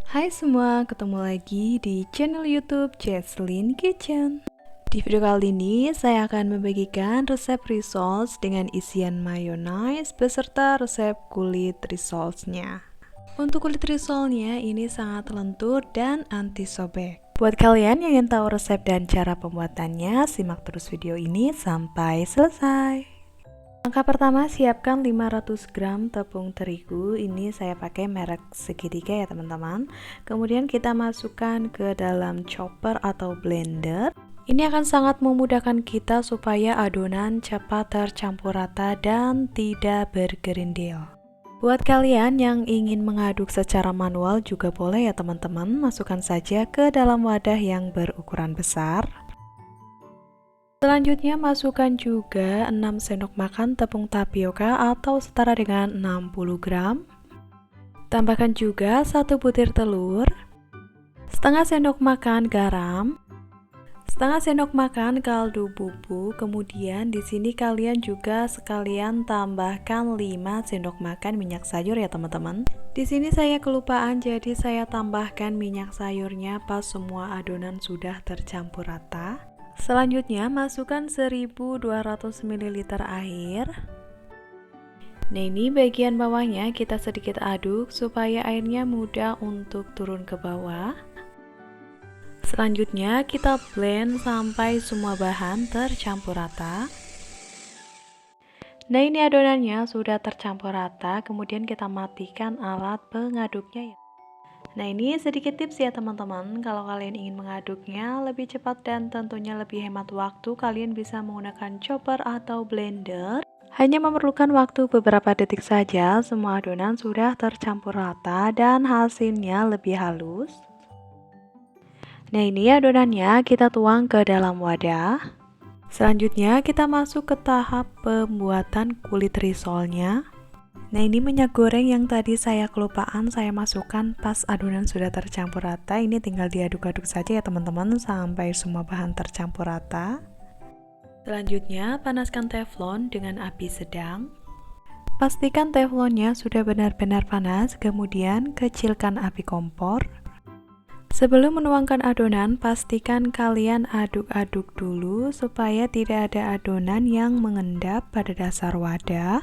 Hai semua, ketemu lagi di channel YouTube Jesslyn Kitchen. Di video kali ini saya akan membagikan resep rissoles dengan isian mayonnaise beserta resep kulit rissolesnya. Untuk kulit rissolesnya ini sangat lentur dan anti sobek. Buat kalian yang ingin tahu resep dan cara pembuatannya, simak terus video ini sampai selesai. Langkah pertama, siapkan 500 gram tepung terigu. Ini saya pakai merek segitiga ya teman-teman. Kemudian kita masukkan ke dalam chopper atau blender. Ini akan sangat memudahkan kita supaya adonan cepat tercampur rata dan tidak bergerindil. Buat kalian yang ingin mengaduk secara manual juga boleh ya teman-teman. Masukkan saja ke dalam wadah yang berukuran besar. Selanjutnya masukkan juga 6 sendok makan tepung tapioka atau setara dengan 60 gram. Tambahkan juga 1 butir telur, setengah sendok makan garam, setengah sendok makan kaldu bubuk. Kemudian di sini kalian juga sekalian tambahkan 5 sendok makan minyak sayur ya teman-teman. Di sini saya kelupaan, jadi saya tambahkan minyak sayurnya pas semua adonan sudah tercampur rata. Selanjutnya masukkan 1200 ml air. Nah, ini bagian bawahnya kita sedikit aduk supaya airnya mudah untuk turun ke bawah. Selanjutnya kita blend sampai semua bahan tercampur rata. Nah, ini adonannya sudah tercampur rata, kemudian kita matikan alat pengaduknya ya. Nah, ini sedikit tips ya teman-teman, kalau kalian ingin mengaduknya lebih cepat dan tentunya lebih hemat waktu, kalian bisa menggunakan chopper atau blender. Hanya memerlukan waktu beberapa detik saja, semua adonan sudah tercampur rata dan hasilnya lebih halus. Nah, ini adonannya kita tuang ke dalam wadah. Selanjutnya kita masuk ke tahap pembuatan kulit rissolesnya. Nah, ini minyak goreng yang tadi saya kelupaan saya masukkan pas adonan sudah tercampur rata. Ini tinggal diaduk-aduk saja ya teman-teman sampai semua bahan tercampur rata. Selanjutnya panaskan teflon dengan api sedang. Pastikan teflonnya sudah benar-benar panas, kemudian kecilkan api kompor. Sebelum menuangkan adonan, pastikan kalian aduk-aduk dulu supaya tidak ada adonan yang mengendap pada dasar wadah.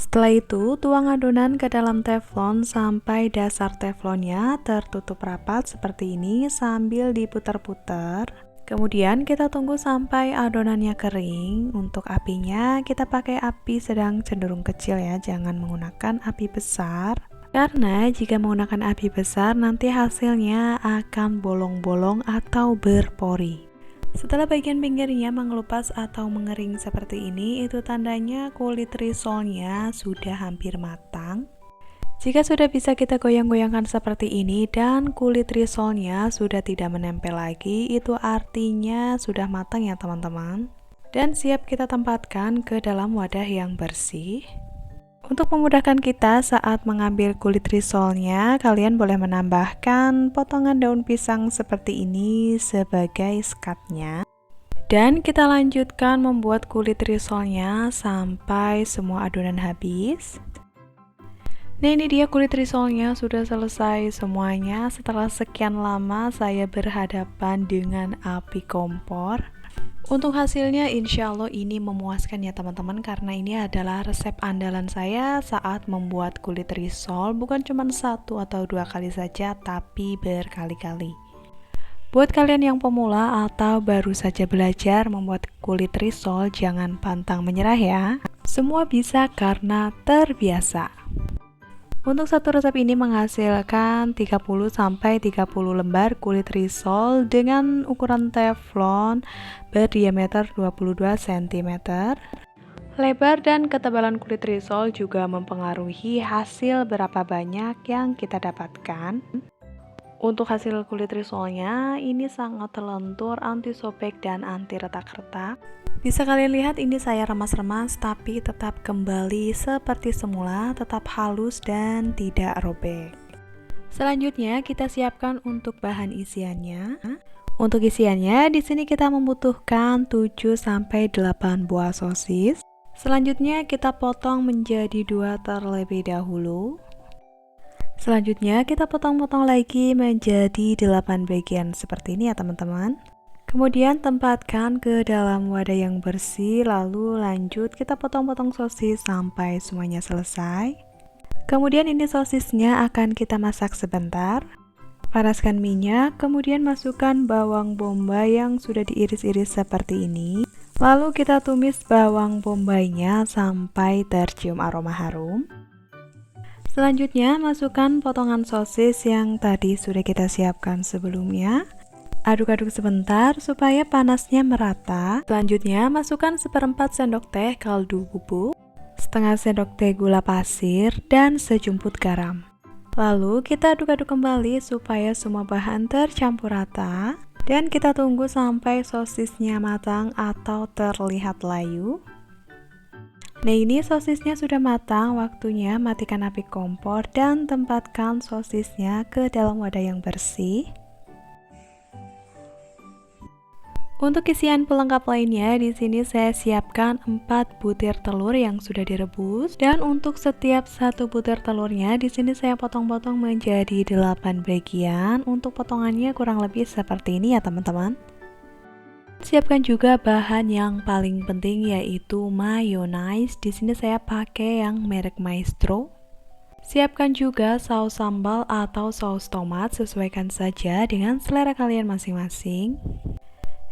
Setelah itu, tuang adonan ke dalam teflon sampai dasar teflonnya tertutup rapat seperti ini sambil diputar-putar. Kemudian kita tunggu sampai adonannya kering. Untuk apinya kita pakai api sedang cenderung kecil ya, jangan menggunakan api besar. Karena jika menggunakan api besar nanti hasilnya akan bolong-bolong atau berpori. Setelah bagian pinggirnya mengelupas atau mengering seperti ini, itu tandanya kulit rissolesnya sudah hampir matang. Jika sudah bisa kita goyang-goyangkan seperti ini dan kulit rissolesnya sudah tidak menempel lagi, itu artinya sudah matang ya teman-teman. Dan siap kita tempatkan ke dalam wadah yang bersih. Untuk memudahkan kita saat mengambil kulit rissolesnya, kalian boleh menambahkan potongan daun pisang seperti ini sebagai sekatnya. Dan kita lanjutkan membuat kulit rissolesnya sampai semua adonan habis. Nah, ini dia kulit rissolesnya sudah selesai semuanya. Setelah sekian lama saya berhadapan dengan api kompor. Untuk hasilnya insya Allah ini memuaskan ya teman-teman, karena ini adalah resep andalan saya saat membuat kulit rissoles, bukan cuma 1 atau 2 kali saja tapi berkali-kali. Buat kalian yang pemula atau baru saja belajar membuat kulit rissoles, jangan pantang menyerah ya. Semua bisa karena terbiasa. Untuk satu resep ini menghasilkan 30-30 lembar kulit rissoles dengan ukuran teflon berdiameter 22 cm. Lebar dan ketebalan kulit rissoles juga mempengaruhi hasil berapa banyak yang kita dapatkan. Untuk hasil kulit rissolesnya ini sangat lentur, anti sobek dan anti retak-retak. Bisa kalian lihat ini saya remas-remas tapi tetap kembali seperti semula, tetap halus dan tidak robek. Selanjutnya kita siapkan untuk bahan isiannya. Untuk isiannya di sini kita membutuhkan 7-8 buah sosis. Selanjutnya kita potong menjadi 2 terlebih dahulu. Selanjutnya kita potong-potong lagi menjadi 8 bagian seperti ini ya teman-teman. Kemudian tempatkan ke dalam wadah yang bersih, lalu lanjut kita potong-potong sosis sampai semuanya selesai. Kemudian ini sosisnya akan kita masak sebentar. Panaskan minyak, kemudian masukkan bawang bombay yang sudah diiris-iris seperti ini. Lalu kita tumis bawang bombaynya sampai tercium aroma harum. Selanjutnya masukkan potongan sosis yang tadi sudah kita siapkan sebelumnya. Aduk-aduk sebentar supaya panasnya merata. Selanjutnya masukkan 1/4 sendok teh kaldu bubuk, setengah sendok teh gula pasir, dan sejumput garam. Lalu kita aduk-aduk kembali supaya semua bahan tercampur rata. Dan kita tunggu sampai sosisnya matang atau terlihat layu. Nah ini sosisnya sudah matang, waktunya matikan api kompor dan tempatkan sosisnya ke dalam wadah yang bersih. Untuk isian pelengkap lainnya, di sini saya siapkan 4 butir telur yang sudah direbus, dan untuk setiap 1 butir telurnya di sini saya potong-potong menjadi 8 bagian. Untuk potongannya kurang lebih seperti ini ya teman-teman. Siapkan juga bahan yang paling penting yaitu mayonnaise. Di sini saya pakai yang merek Maestro. Siapkan juga saus sambal atau saus tomat, sesuaikan saja dengan selera kalian masing-masing.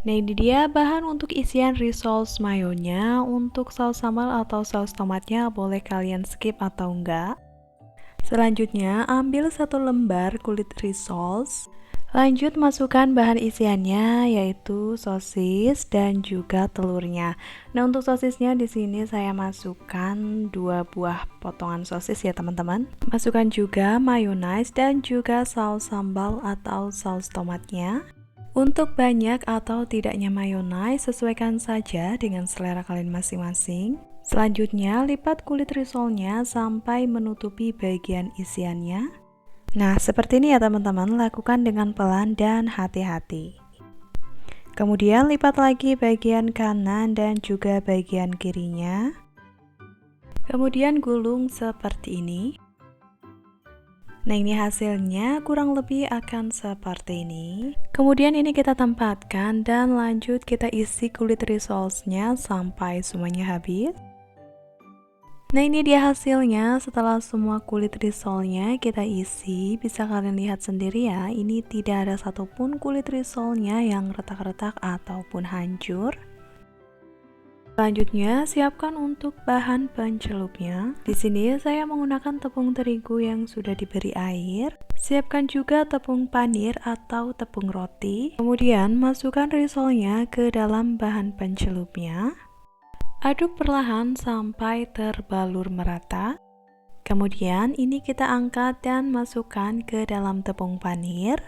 Nah ini dia bahan untuk isian rissoles mayonya. Untuk saus sambal atau saus tomatnya boleh kalian skip atau enggak. Selanjutnya ambil 1 lembar kulit rissoles. Lanjut masukkan bahan isiannya yaitu sosis dan juga telurnya. Nah untuk sosisnya di sini saya masukkan 2 buah potongan sosis ya teman-teman. Masukkan juga mayonnaise dan juga saus sambal atau saus tomatnya. Untuk banyak atau tidaknya mayonnaise sesuaikan saja dengan selera kalian masing-masing. Selanjutnya lipat kulit rissolnya sampai menutupi bagian isiannya. Nah seperti ini ya teman-teman, lakukan dengan pelan dan hati-hati. Kemudian lipat lagi bagian kanan dan juga bagian kirinya. Kemudian gulung seperti ini. Nah ini hasilnya kurang lebih akan seperti ini. Kemudian ini kita tempatkan dan lanjut kita isi kulit rissolesnya sampai semuanya habis. Nah ini dia hasilnya setelah semua kulit rissolnya kita isi. Bisa kalian lihat sendiri ya, ini tidak ada satupun kulit rissolnya yang retak-retak ataupun hancur. Selanjutnya siapkan untuk bahan pencelupnya. Di sini saya menggunakan tepung terigu yang sudah diberi air. Siapkan juga tepung panir atau tepung roti. Kemudian masukkan rissolnya ke dalam bahan pencelupnya. Aduk perlahan sampai terbalur merata. Kemudian ini kita angkat dan masukkan ke dalam tepung panir.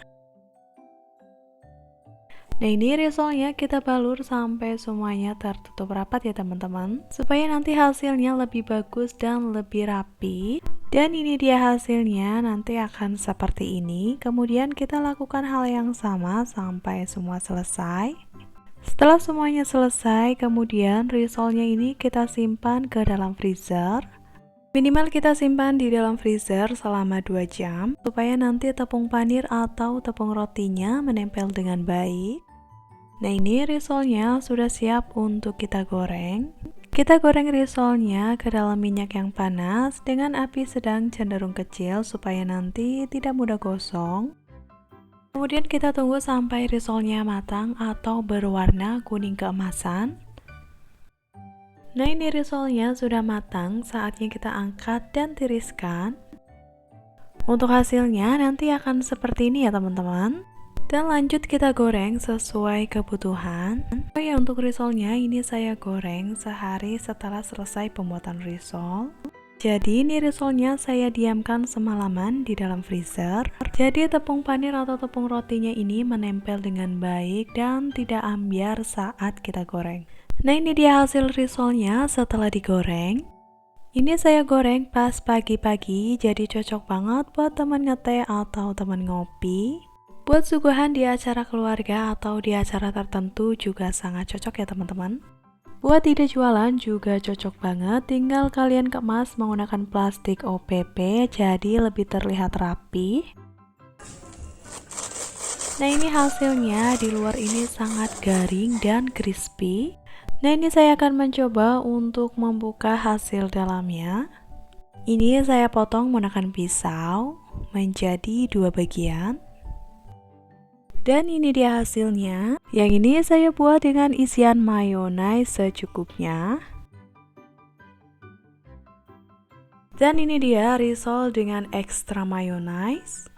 Nah ini rissolnya kita balur sampai semuanya tertutup rapat ya teman-teman, supaya nanti hasilnya lebih bagus dan lebih rapi. Dan ini dia hasilnya, nanti akan seperti ini. Kemudian kita lakukan hal yang sama sampai semua selesai. Setelah semuanya selesai, kemudian rissolnya ini kita simpan ke dalam freezer. Minimal kita simpan di dalam freezer selama 2 jam, supaya nanti tepung panir atau tepung rotinya menempel dengan baik. Nah ini rissolnya sudah siap untuk kita goreng. Kita goreng rissolnya ke dalam minyak yang panas dengan api sedang cenderung kecil supaya nanti tidak mudah gosong. Kemudian kita tunggu sampai rissolnya matang atau berwarna kuning keemasan. Nah ini rissolnya sudah matang, saatnya kita angkat dan tiriskan. Untuk hasilnya nanti akan seperti ini ya teman-teman. Dan lanjut kita goreng sesuai kebutuhan. Oh ya, untuk rissolnya ini saya goreng sehari setelah selesai pembuatan rissole. Jadi ini rissolnya saya diamkan semalaman di dalam freezer. Jadi tepung panir atau tepung rotinya ini menempel dengan baik dan tidak ambyar saat kita goreng. Nah ini dia hasil rissolnya setelah digoreng. Ini saya goreng pas pagi-pagi, jadi cocok banget buat teman ngeteh atau teman ngopi. Buat suguhan di acara keluarga atau di acara tertentu juga sangat cocok ya teman-teman. Buat ide jualan juga cocok banget, tinggal kalian kemas menggunakan plastik OPP jadi lebih terlihat rapi. Nah ini hasilnya, di luar ini sangat garing dan crispy. Nah ini saya akan mencoba untuk membuka hasil dalamnya. Ini saya potong menggunakan pisau menjadi 2 bagian. Dan ini dia hasilnya. Yang ini saya buat dengan isian mayonaise secukupnya. Dan ini dia risol dengan ekstra mayonaise.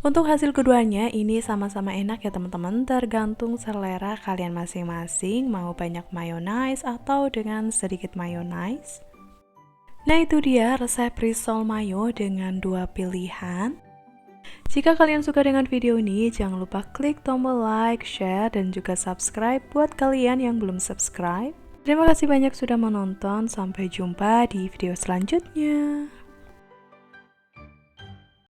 Untuk hasil keduanya ini sama-sama enak ya teman-teman, tergantung selera kalian masing-masing, mau banyak mayonaise atau dengan sedikit mayonaise. Nah itu dia resep risol mayo dengan 2 pilihan. Jika kalian suka dengan video ini, jangan lupa klik tombol like, share, dan juga subscribe buat kalian yang belum subscribe. Terima kasih banyak sudah menonton, sampai jumpa di video selanjutnya.